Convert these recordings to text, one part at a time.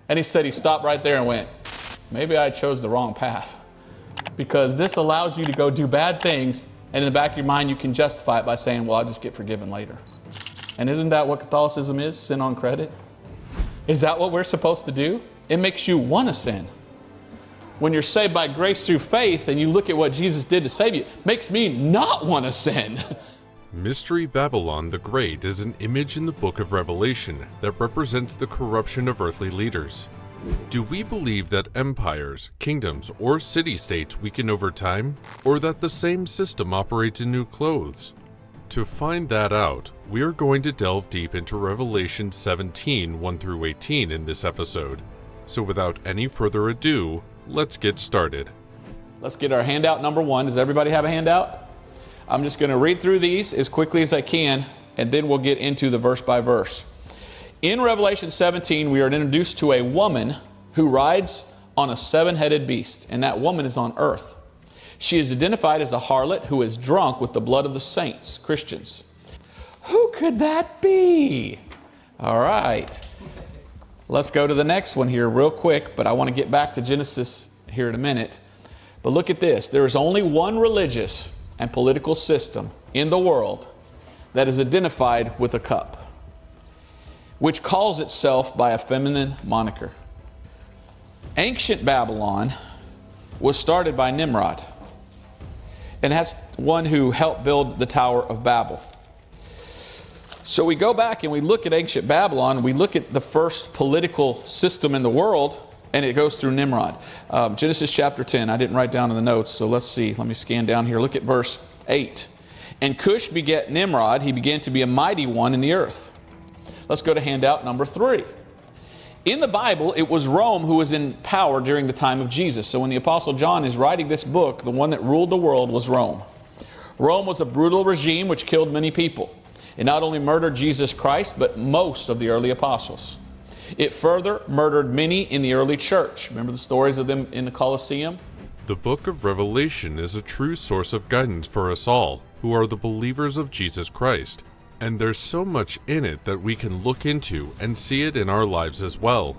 And he said he stopped right there and went, maybe I chose the wrong path. Because this allows you to go do bad things, and in the back of your mind you can justify it by saying, well, I'll just get forgiven later. And isn't that what Catholicism is? Sin on credit? Is that what we're supposed to do? It makes you want to sin. When you're saved by grace through faith and you look at what Jesus did to save you, it makes me not want to sin. Mystery Babylon the Great is an image in the book of Revelation that represents the corruption of earthly leaders. Do we believe that empires, kingdoms, or city-states weaken over time, or that the same system operates in new clothes? To find that out, we are going to delve deep into Revelation 17, 1 through 18 in this episode. So without any further ado, let's get started. Let's get our handout number 1. Does everybody have a handout? I'm just going to read through these as quickly as I can, and then we'll get into the verse by verse. In Revelation 17, we are introduced to a woman who rides on a 7-headed beast, and that woman is on earth. She is identified as a harlot who is drunk with the blood of the saints, Christians. Who could that be? All right. Let's go to the next one here real quick, but I want to get back to Genesis here in a minute. But look at this. There is only one religious and political system in the world that is identified with a cup, which calls itself by a feminine moniker. Ancient Babylon was started by Nimrod, and that's one who helped build the Tower of Babel. So we go back and we look at ancient Babylon, we look at the first political system in the world, and it goes through Nimrod. Genesis chapter 10, I didn't write down in the notes, so let's see. Let me scan down here. Look at verse 8. And Cush begat Nimrod, he began to be a mighty one in the earth. Let's go to handout number 3. In the Bible, it was Rome who was in power during the time of Jesus. So when the Apostle John is writing this book, the one that ruled the world was Rome. Rome was a brutal regime which killed many people. It not only murdered Jesus Christ, but most of the early apostles. It further murdered many in the early church. Remember the stories of them in the Colosseum? The book of Revelation is a true source of guidance for us all who are the believers of Jesus Christ. And there's so much in it that we can look into and see it in our lives as well.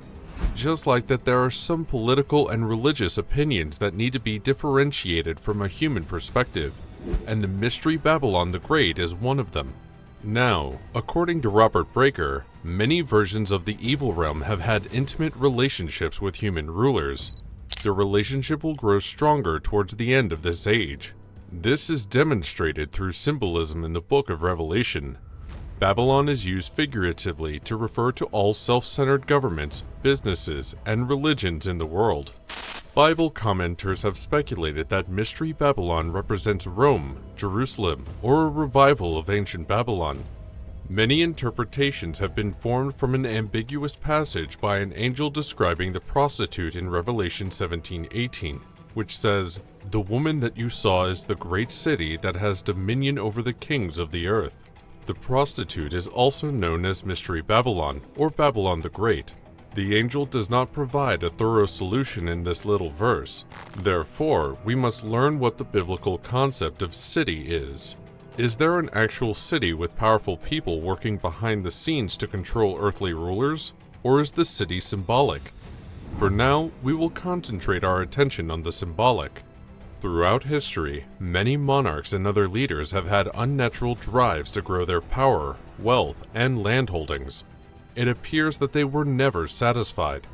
Just like that there are some political and religious opinions that need to be differentiated from a human perspective. And the Mystery Babylon the Great is one of them. Now, according to Robert Breaker, many versions of the evil realm have had intimate relationships with human rulers. The relationship will grow stronger towards the end of this age. This is demonstrated through symbolism in the book of Revelation. Babylon is used figuratively to refer to all self-centered governments, businesses, and religions in the world. Bible commenters have speculated that Mystery Babylon represents Rome, Jerusalem, or a revival of ancient Babylon. Many interpretations have been formed from an ambiguous passage by an angel describing the prostitute in Revelation 17:18, which says, "The woman that you saw is the great city that has dominion over the kings of the earth." The prostitute is also known as Mystery Babylon, or Babylon the Great. The angel does not provide a thorough solution in this little verse. Therefore, we must learn what the biblical concept of city is. Is there an actual city with powerful people working behind the scenes to control earthly rulers? Or is the city symbolic? For now, we will concentrate our attention on the symbolic. Throughout history, many monarchs and other leaders have had unnatural drives to grow their power, wealth, and land holdings. It appears that they were never satisfied.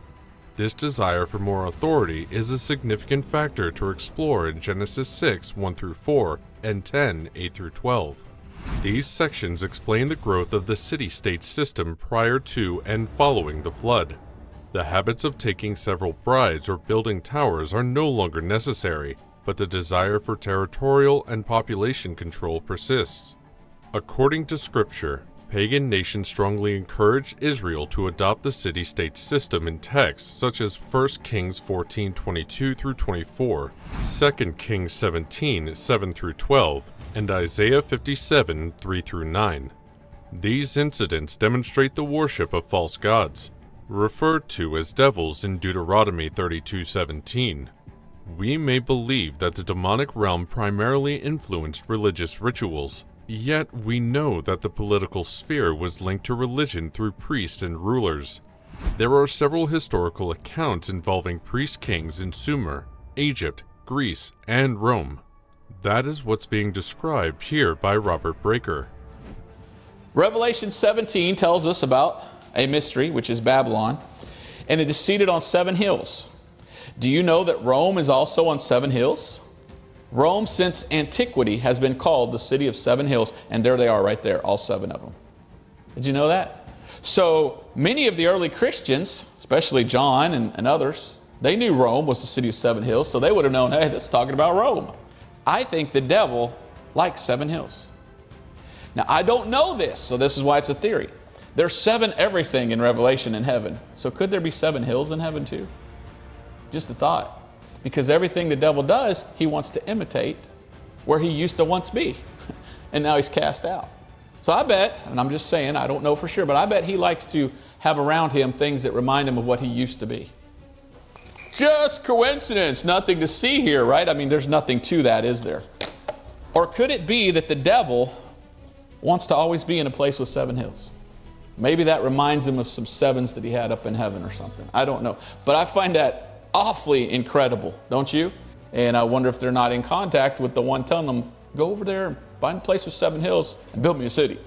This desire for more authority is a significant factor to explore in Genesis 6, 1 through 4, and 10, 8 through 12. These sections explain the growth of the city-state system prior to and following the flood. The habits of taking several brides or building towers are no longer necessary, but the desire for territorial and population control persists. According to Scripture, pagan nations strongly encouraged Israel to adopt the city-state system in texts such as 1 Kings 14:22 through 24, 2 Kings 17, 7 through 12, and Isaiah 57, 3 through 9. These incidents demonstrate the worship of false gods, referred to as devils in Deuteronomy 32:17. We may believe that the demonic realm primarily influenced religious rituals, yet we know that the political sphere was linked to religion through priests and rulers. There are several historical accounts involving priest-kings in Sumer, Egypt, Greece, and Rome. That is what's being described here by Robert Breaker. Revelation 17 tells us about a mystery, which is Babylon, and it is seated on 7 hills. Do you know that Rome is also on 7 hills? Rome, since antiquity, has been called the city of 7 hills, and there they are right there, all 7 of them. Did you know that? So many of the early Christians, especially John and others, they knew Rome was the city of 7 hills, so they would have known, hey, that's talking about Rome. I think the devil likes 7 hills. Now, I don't know this, so this is why it's a theory. There's 7 everything in Revelation in heaven. So could there be 7 hills in heaven too? Just a thought. Because everything the devil does, he wants to imitate where he used to once be. And now he's cast out. So I bet, and I'm just saying, I don't know for sure, but I bet he likes to have around him things that remind him of what he used to be. Just coincidence, nothing to see here, right? I mean, there's nothing to that, is there? Or could it be that the devil wants to always be in a place with 7 hills? Maybe that reminds him of some 7s that he had up in heaven or something. I don't know. But I find that awfully incredible, don't you? And I wonder if they're not in contact with the one telling them, go over there and find a place with 7 hills and build me a city.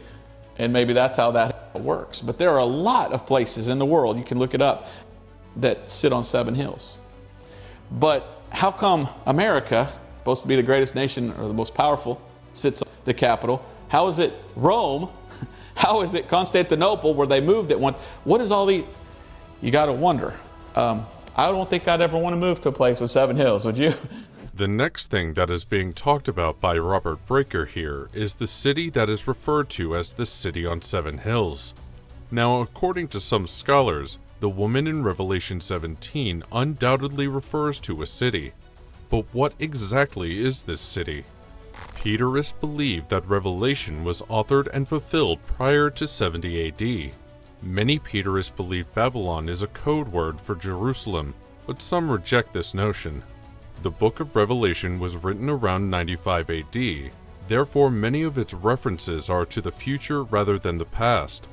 And maybe that's how that works. But there are a lot of places in the world, you can look it up, that sit on 7 hills. But how come America, supposed to be the greatest nation or the most powerful, sits on the capital? How is it Rome? How is it Constantinople, where they moved at one? What is all the... You got to wonder. I don't think I'd ever want to move to a place with 7 hills, would you? The next thing that is being talked about by Robert Breaker here is the city that is referred to as the City on 7 Hills. Now, according to some scholars, the woman in Revelation 17 undoubtedly refers to a city. But what exactly is this city? Preterists believe that Revelation was authored and fulfilled prior to 70 AD. Many Preterists believe Babylon is a code word for Jerusalem, but some reject this notion. The book of Revelation was written around 95 AD, therefore many of its references are to the future rather than the past.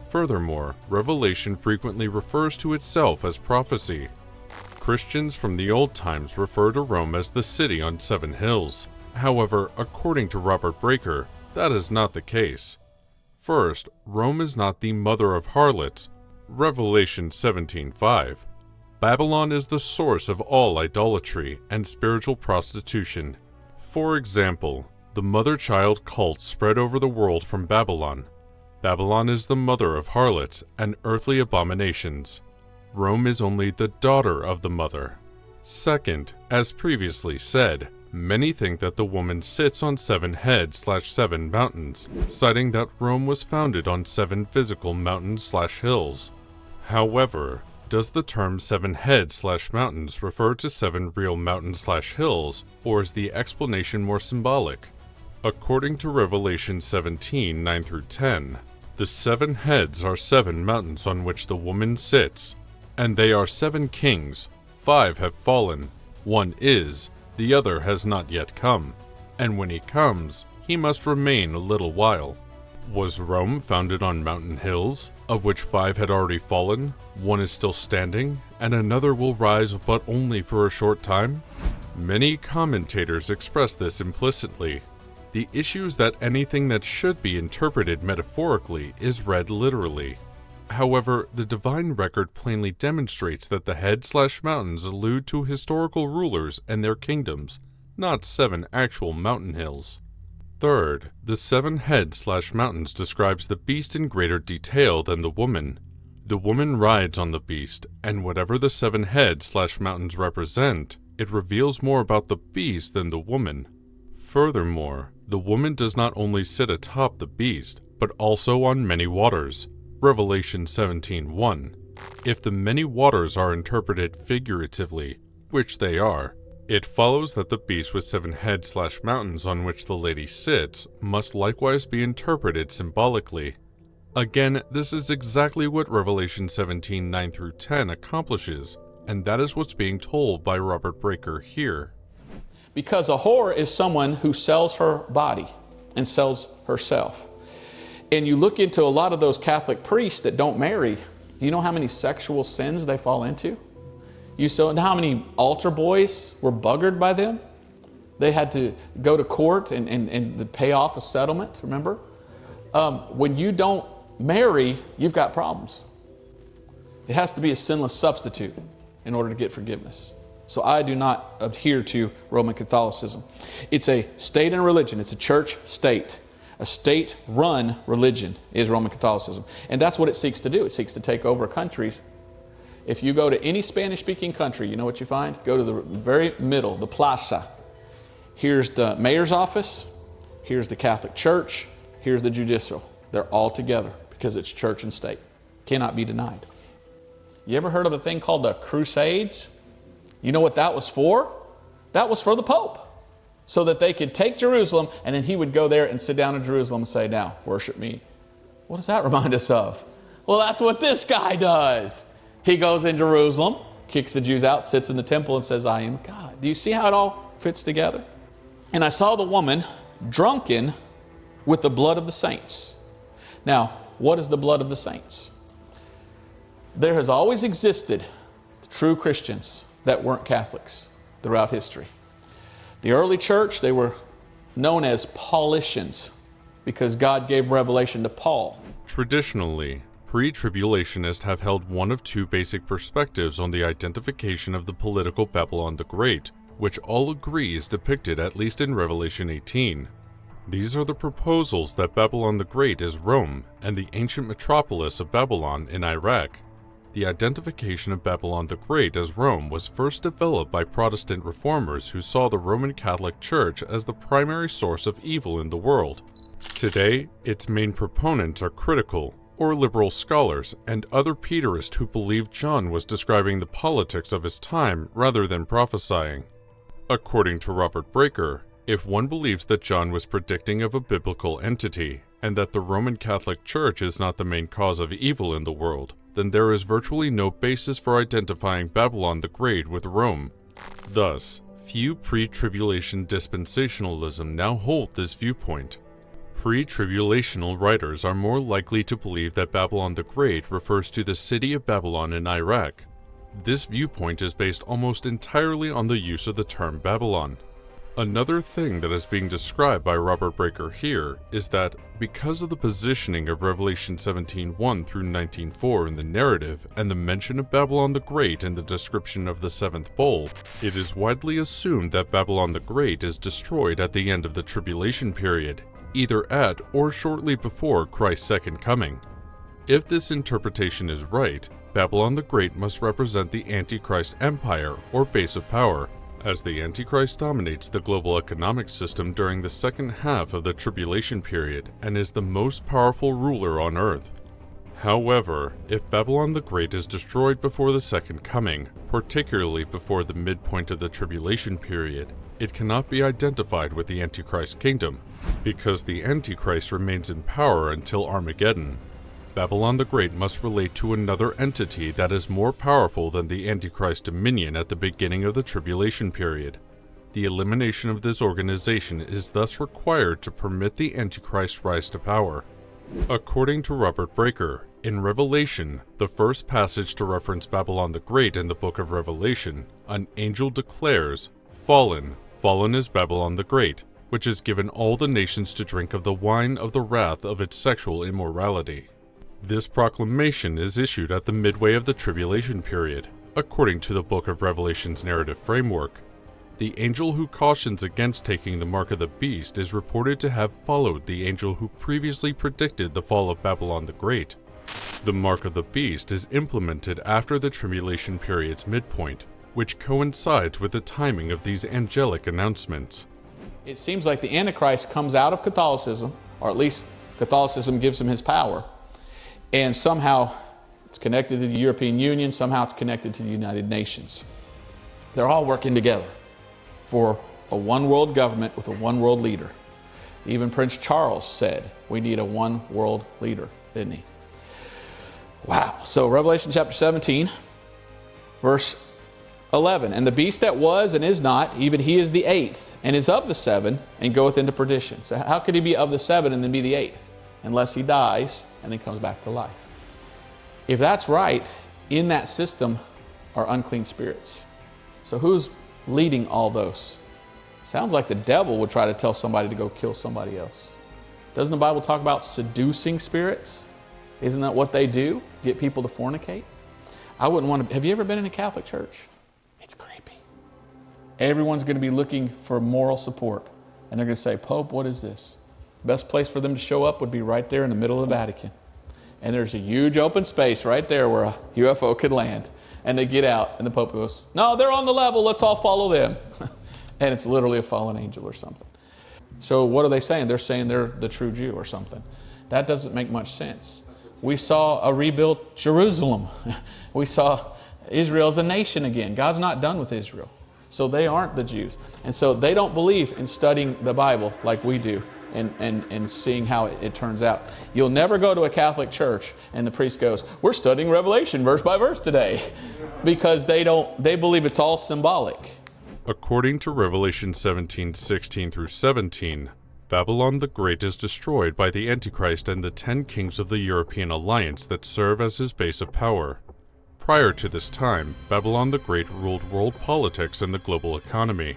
Furthermore, Revelation frequently refers to itself as prophecy. Christians from the old times refer to Rome as the city on 7 hills. However, according to Robert Breaker, that is not the case. First, Rome is not the mother of harlots, Revelation 17:5. Babylon is the source of all idolatry and spiritual prostitution. For example, the mother-child cult spread over the world from Babylon. Babylon is the mother of harlots and earthly abominations. Rome is only the daughter of the mother. Second, as previously said, many think that the woman sits on 7 heads/7 mountains, citing that Rome was founded on 7 physical mountains/hills. However, does the term 7 heads/mountains refer to 7 real mountains/hills, or is the explanation more symbolic? According to Revelation 17:9-10, the 7 heads are 7 mountains on which the woman sits, and they are 7 kings. 5 have fallen, 1 is, the other has not yet come, and when he comes, he must remain a little while. Was Rome founded on mountain hills, of which 5 had already fallen, 1 is still standing, and another will rise but only for a short time? Many commentators express this implicitly. The issue is that anything that should be interpreted metaphorically is read literally. However, the divine record plainly demonstrates that the head/mountains allude to historical rulers and their kingdoms, not 7 actual mountain hills. Third, the 7 heads/mountains describes the beast in greater detail than the woman. The woman rides on the beast, and whatever the 7 heads/mountains represent, it reveals more about the beast than the woman. Furthermore, the woman does not only sit atop the beast, but also on many waters. Revelation 17:1. If the many waters are interpreted figuratively, which they are, it follows that the beast with 7 heads/mountains on which the lady sits must likewise be interpreted symbolically. Again, this is exactly what Revelation 17:9-10 accomplishes, and that is what's being told by Robert Breaker here. Because a whore is someone who sells her body and sells herself. And you look into a lot of those Catholic priests that don't marry Do you know how many sexual sins they fall into? You know how many altar boys were buggered by them? They had to go to court and pay off a settlement, remember? When you don't marry, you've got problems. It has to be a sinless substitute in order to get forgiveness. So I do not adhere to Roman Catholicism. It's a state and religion. It's a church state. A state-run religion is Roman Catholicism. And that's what it seeks to do. It seeks to take over countries. If you go to any Spanish-speaking country, you know what you find? Go to the very middle, the plaza. Here's the mayor's office. Here's the Catholic Church. Here's the judicial. They're all together because it's church and state. Cannot be denied. You ever heard of a thing called the Crusades? You know what that was for? That was for the Pope. So that they could take Jerusalem, and then he would go there and sit down in Jerusalem and say, now, worship me. What does that remind us of? Well, that's what this guy does. He goes in Jerusalem, kicks the Jews out, sits in the temple and says, I am God. Do you see how it all fits together? And I saw the woman drunken with the blood of the saints. Now, what is the blood of the saints? There has always existed true Christians that weren't Catholics throughout history. The early church, they were known as Paulicians because God gave revelation to Paul. Traditionally, pre-tribulationists have held one of two basic perspectives on the identification of the political Babylon the Great, which all agree is depicted at least in Revelation 18. These are the proposals that Babylon the Great is Rome and the ancient metropolis of Babylon in Iraq. The identification of Babylon the Great as Rome was first developed by Protestant reformers who saw the Roman Catholic Church as the primary source of evil in the world. Today, its main proponents are critical or liberal scholars and other Preterists who believe John was describing the politics of his time rather than prophesying. According to Robert Breaker, if one believes that John was predicting of a biblical entity and that the Roman Catholic Church is not the main cause of evil in the world, then there is virtually no basis for identifying Babylon the Great with Rome. Thus, few pre-tribulation dispensationalism now hold this viewpoint. Pre-tribulational writers are more likely to believe that Babylon the Great refers to the city of Babylon in Iraq. This viewpoint is based almost entirely on the use of the term Babylon. Another thing that is being described by Robert Breaker here is that because of the positioning of Revelation 17:1 through 19:4 in the narrative and the mention of Babylon the Great in the description of the seventh bowl, it is widely assumed that Babylon the Great is destroyed at the end of the tribulation period, either at or shortly before Christ's second coming. If this interpretation is right, Babylon the Great must represent the Antichrist Empire or base of power, as the Antichrist dominates the global economic system during the second half of the tribulation period and is the most powerful ruler on earth. However, if Babylon the Great is destroyed before the second coming, particularly before the midpoint of the tribulation period, it cannot be identified with the Antichrist kingdom, because the Antichrist remains in power until Armageddon. Babylon the Great must relate to another entity that is more powerful than the Antichrist dominion at the beginning of the tribulation period. The elimination of this organization is thus required to permit the Antichrist rise to power. According to Robert Breaker, in Revelation, the first passage to reference Babylon the Great in the book of Revelation, an angel declares, "Fallen, fallen is Babylon the Great, which has given all the nations to drink of the wine of the wrath of its sexual immorality." This proclamation is issued at the midway of the tribulation period, according to the book of Revelation's narrative framework. The angel who cautions against taking the mark of the beast is reported to have followed the angel who previously predicted the fall of Babylon the Great. The mark of the beast is implemented after the tribulation period's midpoint, which coincides with the timing of these angelic announcements. It seems like the Antichrist comes out of Catholicism, or at least Catholicism gives him his power, and somehow it's connected to the European Union, somehow it's connected to the United Nations. They're all working together for a one world government with a one world leader. Even Prince Charles said, we need a one world leader, didn't he? Wow. So Revelation chapter 17, verse 11. And the beast that was and is not, even he is the eighth, and is of the seven, and goeth into perdition. So how could he be of the seven and then be the eighth? Unless he dies and then comes back to life. If that's right, in that system are unclean spirits. So who's leading all those? Sounds like the devil would try to tell somebody to go kill somebody else. Doesn't the Bible talk about seducing spirits? Isn't that what they do? Get people to fornicate? I wouldn't want to. Have you ever been in a Catholic church? It's creepy. Everyone's going to be looking for moral support. And they're going to say, Pope, what is this? Best place for them to show up would be right there in the middle of the Vatican. And there's a huge open space right there where a UFO could land. And they get out, and the Pope goes, no, they're on the level, let's all follow them. And it's literally a fallen angel or something. So what are they saying? They're saying they're the true Jew or something. That doesn't make much sense. We saw a rebuilt Jerusalem. We saw Israel as a nation again. God's not done with Israel. So they aren't the Jews. And so they don't believe in studying the Bible like we do and seeing how it turns out. You'll never go to a Catholic church and the priest goes, we're studying Revelation verse by verse today. Because they believe it's all symbolic. According to Revelation 17:16 through 17, Babylon the Great is destroyed by the Antichrist and the 10 kings of the European alliance that serve as his base of power. Prior to this time, Babylon the Great ruled world politics and the global economy.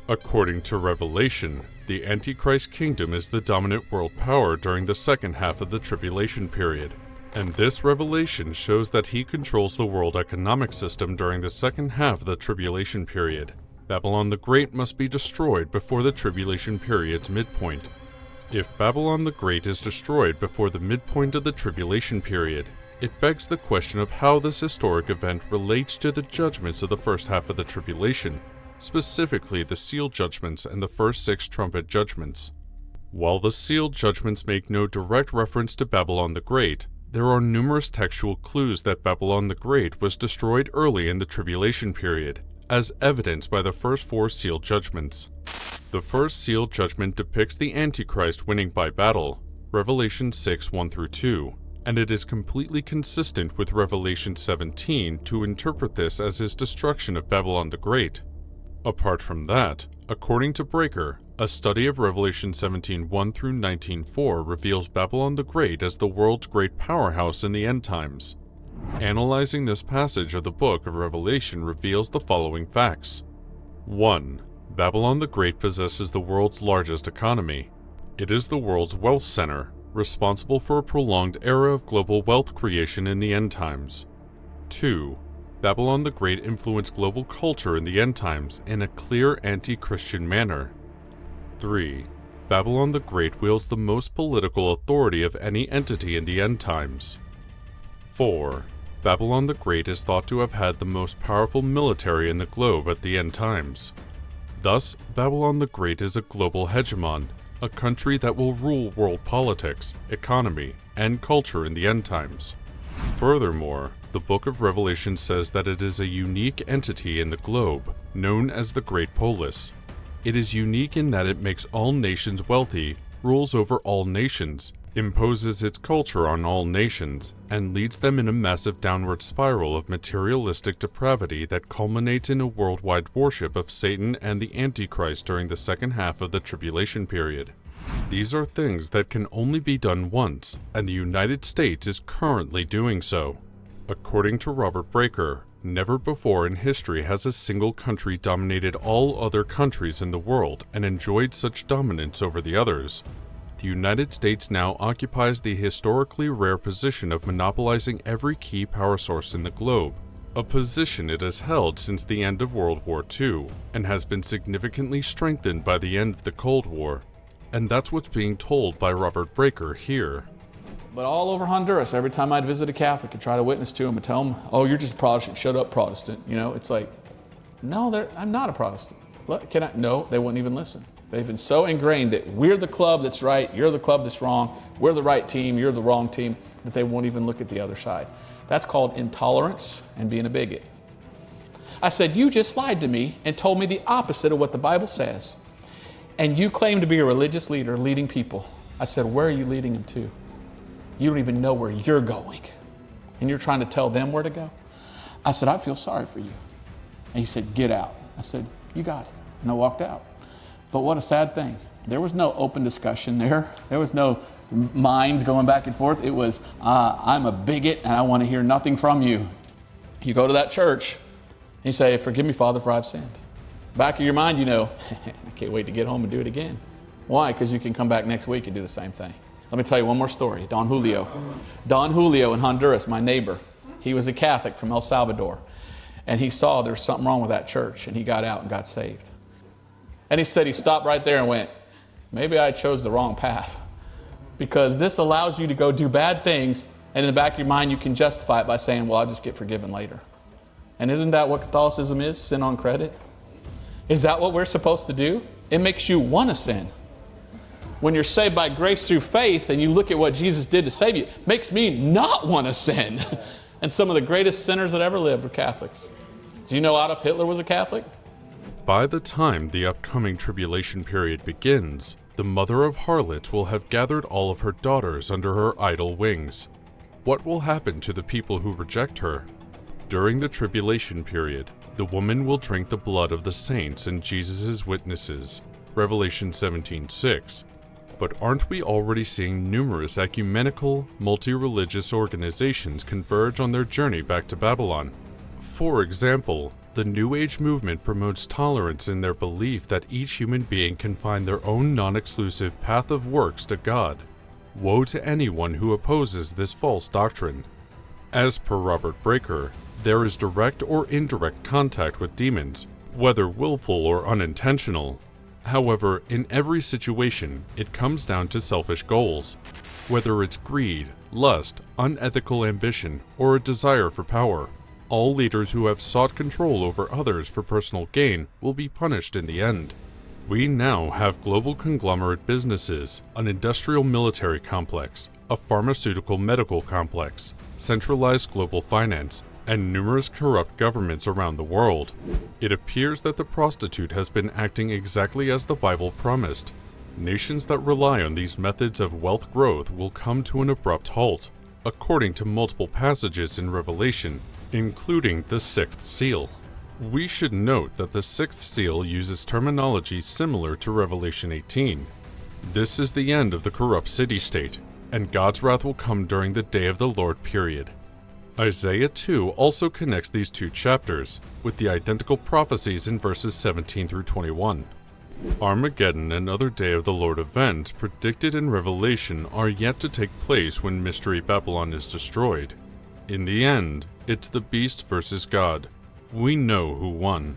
According to Revelation, the Antichrist kingdom is the dominant world power during the second half of the tribulation period. And this revelation shows that he controls the world economic system during the second half of the tribulation period. Babylon the Great must be destroyed before the tribulation period's midpoint. If Babylon the Great is destroyed before the midpoint of the tribulation period, it begs the question of how this historic event relates to the judgments of the first half of the tribulation, specifically the seal judgments and the first 6 trumpet judgments. While the seal judgments make no direct reference to Babylon the Great, there are numerous textual clues that Babylon the Great was destroyed early in the tribulation period, as evidenced by the first 4 seal judgments. The first seal judgment depicts the Antichrist winning by battle, Revelation 6:1 through 2, and it is completely consistent with Revelation 17 to interpret this as his destruction of Babylon the Great. Apart from that, according to Breaker, a study of Revelation 17:1 through 19:4 reveals Babylon the Great as the world's great powerhouse in the end times. Analyzing this passage of the book of Revelation reveals the following facts. 1. Babylon the Great possesses the world's largest economy. It is the world's wealth center, responsible for a prolonged era of global wealth creation in the end times. 2. Babylon the Great influenced global culture in the end times in a clear anti-Christian manner. 3. Babylon the Great wields the most political authority of any entity in the end times. 4. Babylon the Great is thought to have had the most powerful military in the globe at the end times. Thus, Babylon the Great is a global hegemon, a country that will rule world politics, economy, and culture in the end times. Furthermore, the book of Revelation says that it is a unique entity in the globe, known as the Great Polis. It is unique in that it makes all nations wealthy, rules over all nations, imposes its culture on all nations, and leads them in a massive downward spiral of materialistic depravity that culminates in a worldwide worship of Satan and the Antichrist during the second half of the tribulation period. These are things that can only be done once, and the United States is currently doing so. According to Robert Breaker, never before in history has a single country dominated all other countries in the world and enjoyed such dominance over the others. The United States now occupies the historically rare position of monopolizing every key power source in the globe, a position it has held since the end of World War II, and has been significantly strengthened by the end of the Cold War. And that's what's being told by Robert Breaker here. But all over Honduras, every time I'd visit a Catholic and try to witness to them and tell them, oh, you're just a Protestant, shut up, Protestant. You know, it's like, no, I'm not a Protestant. Look, no, they wouldn't even listen. They've been so ingrained that we're the club that's right, you're the club that's wrong, we're the right team, you're the wrong team, that they won't even look at the other side. That's called intolerance and being a bigot. I said, you just lied to me and told me the opposite of what the Bible says. And you claim to be a religious leader leading people. I said, where are you leading them to? You don't even know where you're going. And you're trying to tell them where to go? I said, I feel sorry for you. And he said, get out. I said, you got it. And I walked out. But what a sad thing. There was no open discussion there. There was no minds going back and forth. It was, I'm a bigot and I want to hear nothing from you. You go to that church, you say, forgive me, Father, for I've sinned. Back of your mind, you know, I can't wait to get home and do it again. Why? Because you can come back next week and do the same thing. Let me tell you one more story. Don Julio. Don Julio in Honduras, my neighbor. He was a Catholic from El Salvador. And he saw there's something wrong with that church, and he got out and got saved. And he said he stopped right there and went, maybe I chose the wrong path. Because this allows you to go do bad things, and in the back of your mind you can justify it by saying, well, I'll just get forgiven later. And isn't that what Catholicism is? Sin on credit? Is that what we're supposed to do? It makes you want to sin. When you're saved by grace through faith and you look at what Jesus did to save you, it makes me not want to sin. And some of the greatest sinners that ever lived were Catholics. Do you know Adolf Hitler was a Catholic? By the time the upcoming tribulation period begins, the mother of harlots will have gathered all of her daughters under her idle wings. What will happen to the people who reject her? During the tribulation period, the woman will drink the blood of the saints and Jesus' witnesses. Revelation 17:6. But aren't we already seeing numerous ecumenical, multi-religious organizations converge on their journey back to Babylon? For example, the New Age movement promotes tolerance in their belief that each human being can find their own non-exclusive path of works to God. Woe to anyone who opposes this false doctrine. As per Robert Breaker, there is direct or indirect contact with demons, whether willful or unintentional. However, in every situation, it comes down to selfish goals. Whether it's greed, lust, unethical ambition, or a desire for power, all leaders who have sought control over others for personal gain will be punished in the end. We now have global conglomerate businesses, an industrial military complex, a pharmaceutical medical complex, centralized global finance, and numerous corrupt governments around the world. It appears that the prostitute has been acting exactly as the Bible promised. Nations that rely on these methods of wealth growth will come to an abrupt halt, according to multiple passages in Revelation, including the sixth seal. We should note that the sixth seal uses terminology similar to Revelation 18. This is the end of the corrupt city-state, and God's wrath will come during the day of the Lord period. Isaiah 2 also connects these two chapters with the identical prophecies in verses 17 through 21. Armageddon and other Day of the Lord events predicted in Revelation are yet to take place when Mystery Babylon is destroyed. In the end, it's the beast versus God. We know who won.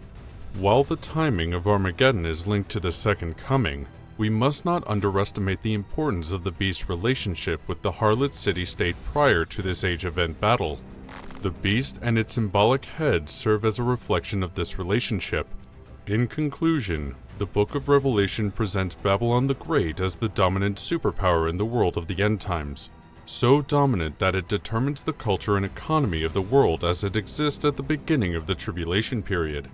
While the timing of Armageddon is linked to the second coming, we must not underestimate the importance of the beast's relationship with the harlot city-state prior to this age-event battle. The beast and its symbolic head serve as a reflection of this relationship. In conclusion, the book of Revelation presents Babylon the Great as the dominant superpower in the world of the end times, so dominant that it determines the culture and economy of the world as it exists at the beginning of the tribulation period.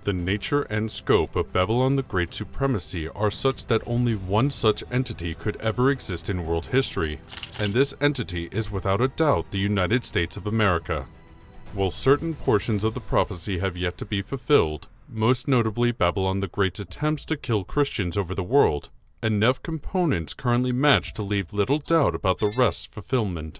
The nature and scope of Babylon the Great's supremacy are such that only one such entity could ever exist in world history, and this entity is without a doubt the United States of America. While certain portions of the prophecy have yet to be fulfilled, most notably Babylon the Great's attempts to kill Christians over the world, enough components currently match to leave little doubt about the rest's fulfillment.